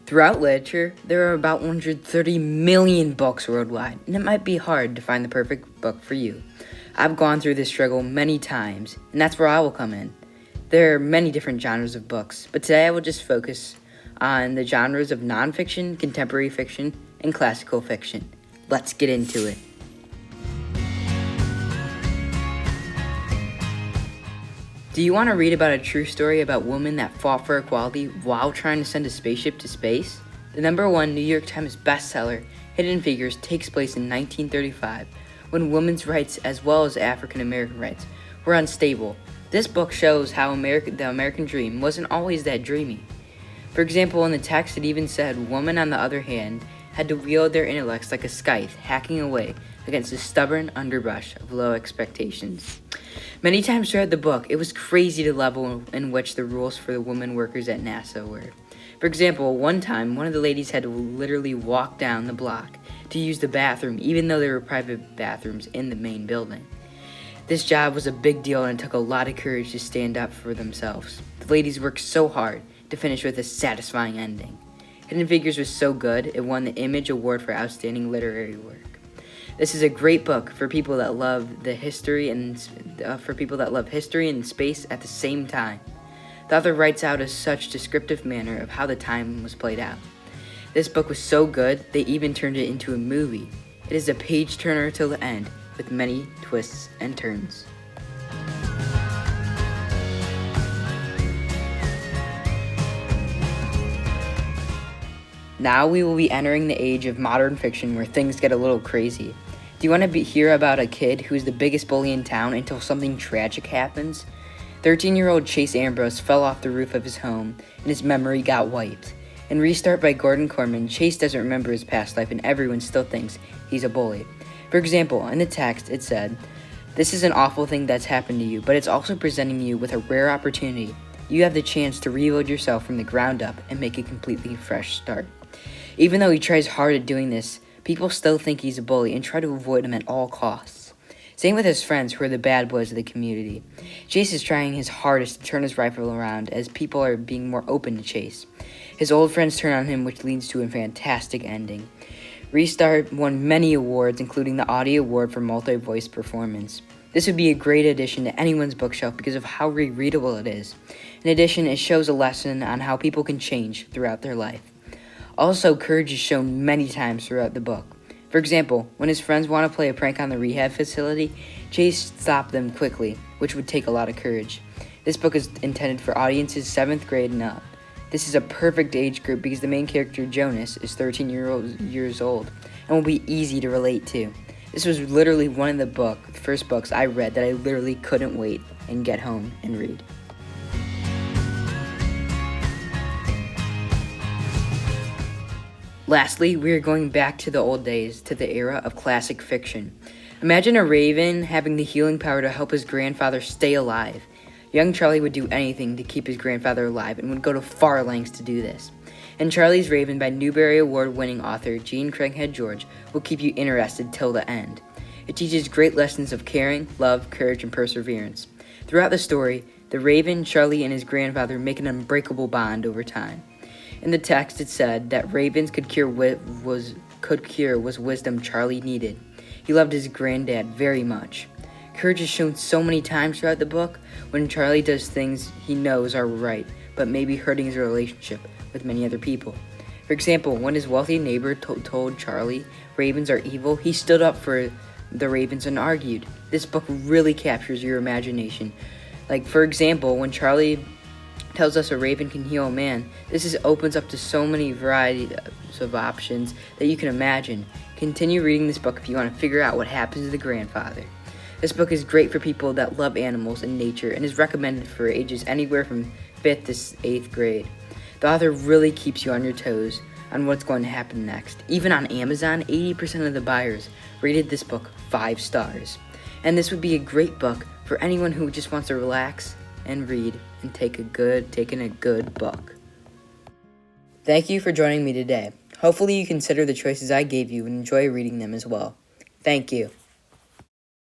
Throughout literature, there are about 130 million books worldwide, and it might be hard to find the perfect book for you. I've gone through this struggle many times, and that's where I will come in. There are many different genres of books, but today I will just focus on the genres of nonfiction, contemporary fiction, and classical fiction. Let's get into it. Do you want to read about a true story about women that fought for equality while trying to send a spaceship to space? The #1 New York Times bestseller, Hidden Figures, takes place in 1935, when women's rights as well as African American rights were unstable. This book shows how the American dream wasn't always that dreamy. For example, in the text it even said women, on the other hand, had to wield their intellects like a scythe, hacking away against the stubborn underbrush of low expectations. Many times throughout the book, it was crazy the level in which the rules for the women workers at NASA were. For example, one time, one of the ladies had to literally walk down the block to use the bathroom, even though there were private bathrooms in the main building. This job was a big deal, and it took a lot of courage to stand up for themselves. The ladies worked so hard to finish with a satisfying ending. Hidden Figures was so good, it won the Image Award for Outstanding Literary Work. This is a great book for people that love history and space at the same time. The author writes out in such descriptive manner of how the time was played out. This book was so good, they even turned it into a movie. It is a page-turner till the end, with many twists and turns. Now we will be entering the age of modern fiction where things get a little crazy. Do you want to hear about a kid who's the biggest bully in town until something tragic happens? 13-year-old Chase Ambrose fell off the roof of his home and his memory got wiped. In Restart by Gordon Korman, Chase doesn't remember his past life and everyone still thinks he's a bully. For example, in the text it said, "This is an awful thing that's happened to you, but it's also presenting you with a rare opportunity. You have the chance to rebuild yourself from the ground up and make a completely fresh start." Even though he tries hard at doing this, people still think he's a bully and try to avoid him at all costs. Same with his friends, who are the bad boys of the community. Chase is trying his hardest to turn his rifle around as people are being more open to Chase. His old friends turn on him, which leads to a fantastic ending. Restart won many awards, including the Audie Award for multi-voice performance. This would be a great addition to anyone's bookshelf because of how rereadable it is. In addition, it shows a lesson on how people can change throughout their life. Also, courage is shown many times throughout the book. For example, when his friends want to play a prank on the rehab facility, Chase stopped them quickly, which would take a lot of courage. This book is intended for audiences 7th grade and up. This is a perfect age group because the main character, Jonas, is 13 years old and will be easy to relate to. This was literally one of the first books I read that I literally couldn't wait and get home and read. Lastly, we are going back to the old days, to the era of classic fiction. Imagine a raven having the healing power to help his grandfather stay alive. Young Charlie would do anything to keep his grandfather alive and would go to far lengths to do this. And Charlie's Raven by Newbery Award-winning author Jean Craighead George will keep you interested till the end. It teaches great lessons of caring, love, courage, and perseverance. Throughout the story, the Raven, Charlie, and his grandfather make an unbreakable bond over time. In the text, it said that ravens could cure was wisdom Charlie needed. He loved his granddad very much. Courage is shown so many times throughout the book when Charlie does things he knows are right, but maybe hurting his relationship with many other people. For example, when his wealthy neighbor told Charlie ravens are evil, he stood up for the ravens and argued. This book really captures your imagination. Like, for example, when Charlie tells us a raven can heal a man, this opens up to so many varieties of options that you can imagine. Continue reading this book if you want to figure out what happens to the grandfather. This book is great for people that love animals and nature and is recommended for ages anywhere from 5th to 8th grade. The author really keeps you on your toes on what's going to happen next. Even on Amazon, 80% of the buyers rated this book 5 stars. And this would be a great book for anyone who just wants to relax and read and take in a good book. Thank you for joining me today. Hopefully you consider the choices I gave you and enjoy reading them as well. Thank you.